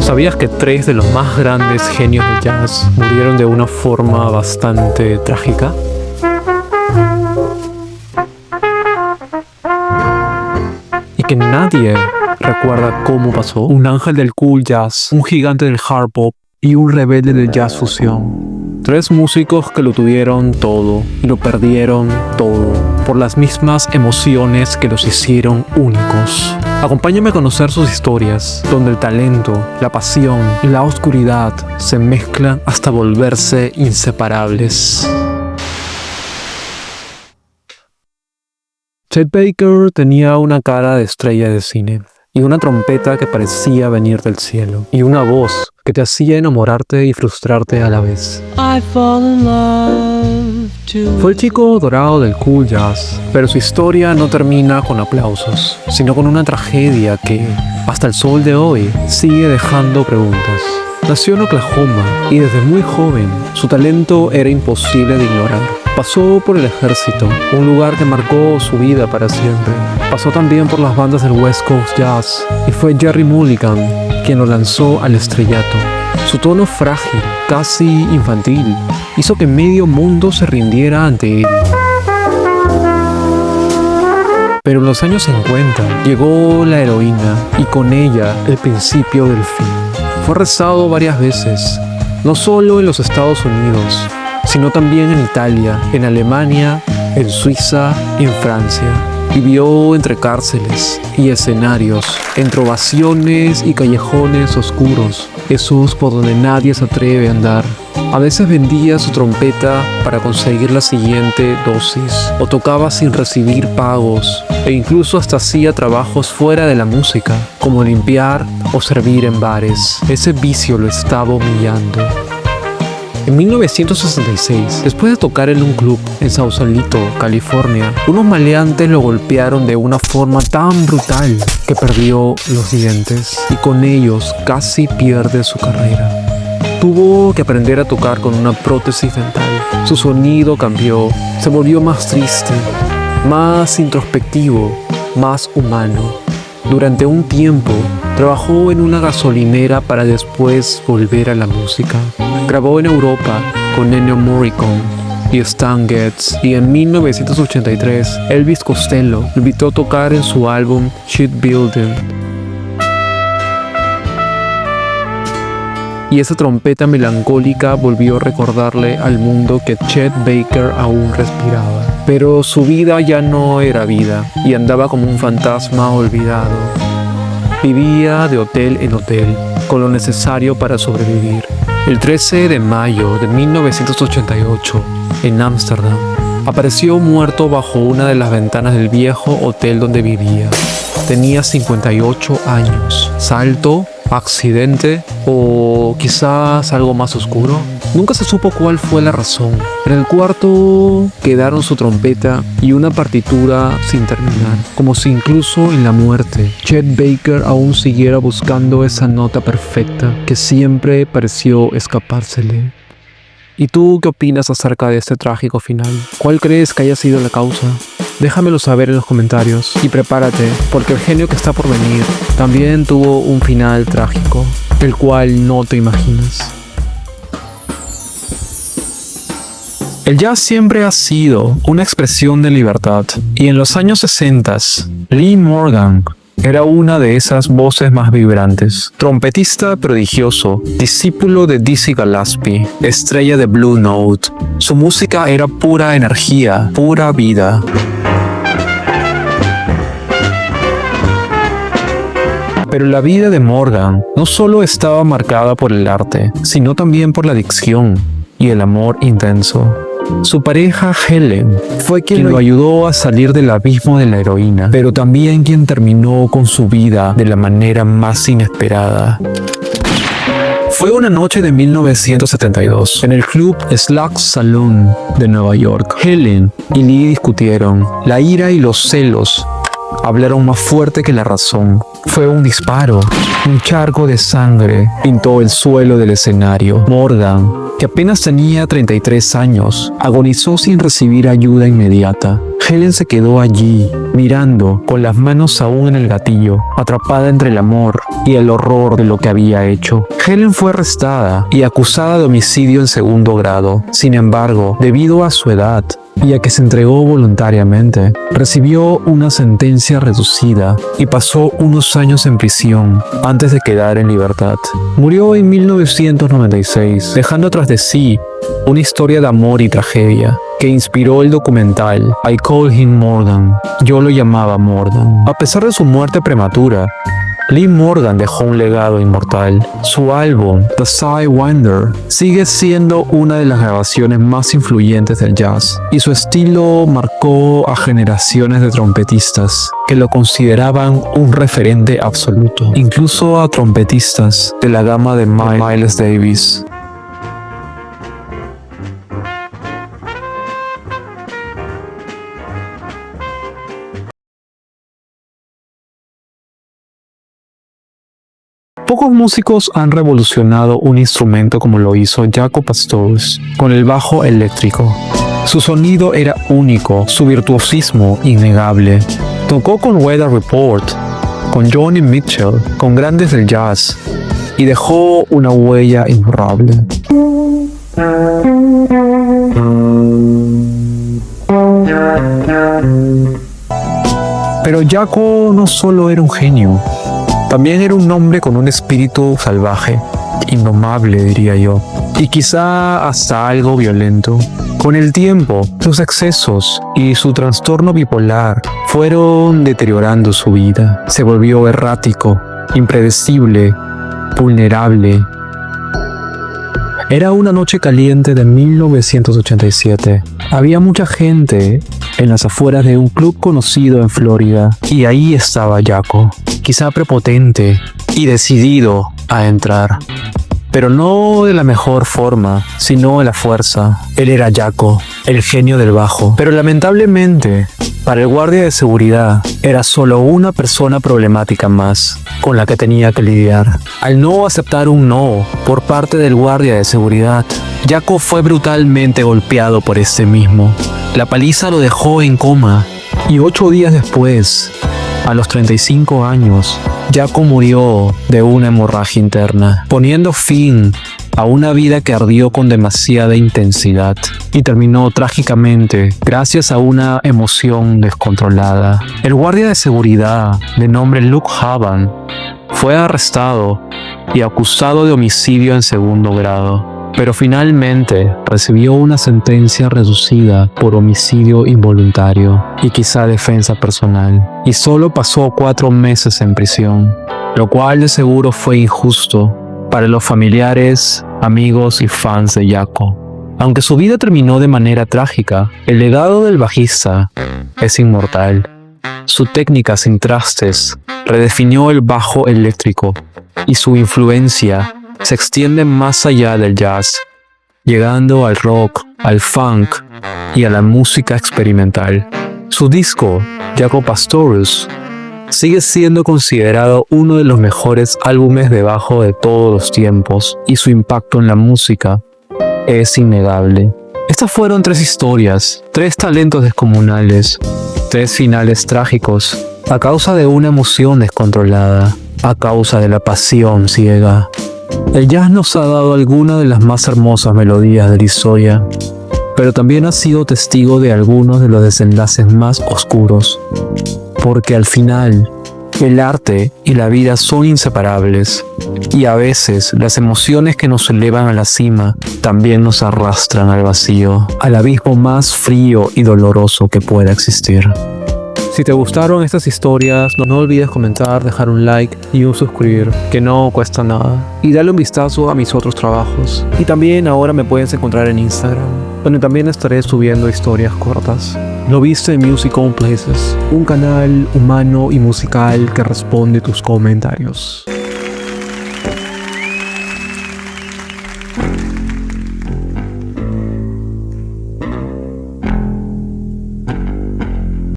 ¿Sabías que 3 de los más grandes genios del jazz murieron de una forma bastante trágica? Y que nadie recuerda cómo pasó. Un ángel del cool jazz, un gigante del hard pop y un rebelde del jazz fusión. 3 músicos que lo tuvieron todo y lo perdieron todo por las mismas emociones que los hicieron únicos. Acompáñame a conocer sus historias, donde el talento, la pasión y la oscuridad se mezclan hasta volverse inseparables. Chet Baker tenía una cara de estrella de cine, y una trompeta que parecía venir del cielo, y una voz que te hacía enamorarte y frustrarte a la vez. Fue el chico dorado del cool jazz, pero su historia no termina con aplausos, sino con una tragedia que, hasta el sol de hoy, sigue dejando preguntas. Nació en Oklahoma y desde muy joven su talento era imposible de ignorar. Pasó por el ejército, un lugar que marcó su vida para siempre. Pasó también por las bandas del West Coast Jazz y fue Gerry Mulligan quien lo lanzó al estrellato. Su tono frágil, casi infantil, hizo que medio mundo se rindiera ante él. Pero en los años 50 llegó la heroína y con ella el principio del fin. Fue arrestado varias veces, no solo en los Estados Unidos, sino también en Italia, en Alemania, en Suiza y en Francia. Vivió entre cárceles y escenarios, entre ovaciones y callejones oscuros, esos por donde nadie se atreve a andar. A veces vendía su trompeta para conseguir la siguiente dosis, o tocaba sin recibir pagos, e incluso hasta hacía trabajos fuera de la música, como limpiar o servir en bares. Ese vicio lo estaba humillando. En 1966, después de tocar en un club en Sausalito, California, unos maleantes lo golpearon de una forma tan brutal que perdió los dientes y con ellos casi pierde su carrera. Tuvo que aprender a tocar con una prótesis dental. Su sonido cambió, se volvió más triste, más introspectivo, más humano. Durante un tiempo, trabajó en una gasolinera para después volver a la música. Grabó en Europa con Ennio Morricone y Stan Getz, y en 1983 Elvis Costello lo invitó a tocar en su álbum Shipbuilding. Y esa trompeta melancólica volvió a recordarle al mundo que Chet Baker aún respiraba. Pero su vida ya no era vida y andaba como un fantasma olvidado. Vivía de hotel en hotel, con lo necesario para sobrevivir. El 13 de mayo de 1988, en Ámsterdam, apareció muerto bajo una de las ventanas del viejo hotel donde vivía. Tenía 58 años. ¿Salto? ¿Accidente? ¿O quizás algo más oscuro? Nunca se supo cuál fue la razón. En el cuarto quedaron su trompeta y una partitura sin terminar, como si incluso en la muerte Chet Baker aún siguiera buscando esa nota perfecta que siempre pareció escapársele. ¿Y tú qué opinas acerca de este trágico final? ¿Cuál crees que haya sido la causa? Déjamelo saber en los comentarios y prepárate, porque el genio que está por venir también tuvo un final trágico, el cual no te imaginas. El jazz siempre ha sido una expresión de libertad, y en los años 60, Lee Morgan era una de esas voces más vibrantes. Trompetista prodigioso, discípulo de Dizzy Gillespie, estrella de Blue Note. Su música era pura energía, pura vida. Pero la vida de Morgan no solo estaba marcada por el arte, sino también por la adicción y el amor intenso. Su pareja Helen fue quien lo ayudó a salir del abismo de la heroína, pero también quien terminó con su vida de la manera más inesperada. Fue una noche de 1972, en el club Slug Saloon de Nueva York. Helen y Lee discutieron. La ira y los celos hablaron más fuerte que la razón. Fue un disparo. Un charco de sangre pintó el suelo del escenario. Morgan, que apenas tenía 33 años, agonizó sin recibir ayuda inmediata. Helen se quedó allí, mirando, con las manos aún en el gatillo, atrapada entre el amor y el horror de lo que había hecho. Helen fue arrestada y acusada de homicidio en segundo grado. Sin embargo, debido a su edad y a que se entregó voluntariamente, recibió una sentencia reducida y pasó unos años en prisión antes de quedar en libertad. Murió en 1996, dejando tras de sí una historia de amor y tragedia que inspiró el documental I Call Him Morgan. Yo lo llamaba Morgan. A pesar de su muerte prematura, Lee Morgan dejó un legado inmortal. Su álbum, The Sidewinder, sigue siendo una de las grabaciones más influyentes del jazz, y su estilo marcó a generaciones de trompetistas que lo consideraban un referente absoluto, incluso a trompetistas de la gama de Miles Davis. Pocos músicos han revolucionado un instrumento como lo hizo Jaco Pastorius con el bajo eléctrico. Su sonido era único, su virtuosismo innegable. Tocó con Weather Report, con Joni Mitchell, con grandes del jazz, y dejó una huella imborrable. Pero Jaco no solo era un genio, también era un hombre con un espíritu salvaje, indomable diría yo, y quizá hasta algo violento. Con el tiempo, sus excesos y su trastorno bipolar fueron deteriorando su vida. Se volvió errático, impredecible, vulnerable. Era una noche caliente de 1987. Había mucha gente en las afueras de un club conocido en Florida, y ahí estaba Jaco, quizá prepotente y decidido a entrar. Pero no de la mejor forma, sino de la fuerza. Él era Jaco, el genio del bajo. Pero lamentablemente, para el guardia de seguridad, era solo una persona problemática más con la que tenía que lidiar. Al no aceptar un no por parte del guardia de seguridad, Jaco fue brutalmente golpeado por este mismo. La paliza lo dejó en coma, y 8 días después, a los 35 años, Jaco murió de una hemorragia interna, poniendo fin a una vida que ardió con demasiada intensidad y terminó trágicamente gracias a una emoción descontrolada. El guardia de seguridad, de nombre Luke Havan, fue arrestado y acusado de homicidio en segundo grado, pero finalmente recibió una sentencia reducida por homicidio involuntario y quizá defensa personal, y solo pasó 4 meses en prisión, lo cual de seguro fue injusto para los familiares, amigos y fans de Jaco. Aunque su vida terminó de manera trágica, el legado del bajista es inmortal. Su técnica sin trastes redefinió el bajo eléctrico, y su influencia se extiende más allá del jazz, llegando al rock, al funk y a la música experimental. Su disco, Jaco Pastorius, sigue siendo considerado uno de los mejores álbumes de bajo de todos los tiempos, y su impacto en la música es innegable. Estas fueron 3 historias, 3 talentos descomunales, 3 finales trágicos, a causa de una emoción descontrolada, a causa de la pasión ciega. El jazz nos ha dado algunas de las más hermosas melodías de la historia, pero también ha sido testigo de algunos de los desenlaces más oscuros, porque al final, el arte y la vida son inseparables, y a veces las emociones que nos elevan a la cima también nos arrastran al vacío, al abismo más frío y doloroso que pueda existir. Si te gustaron estas historias, no olvides comentar, dejar un like y un suscribir, que no cuesta nada. Y dale un vistazo a mis otros trabajos. Y también ahora me puedes encontrar en Instagram, donde también estaré subiendo historias cortas. Lo viste en Music On Places, un canal humano y musical que responde tus comentarios.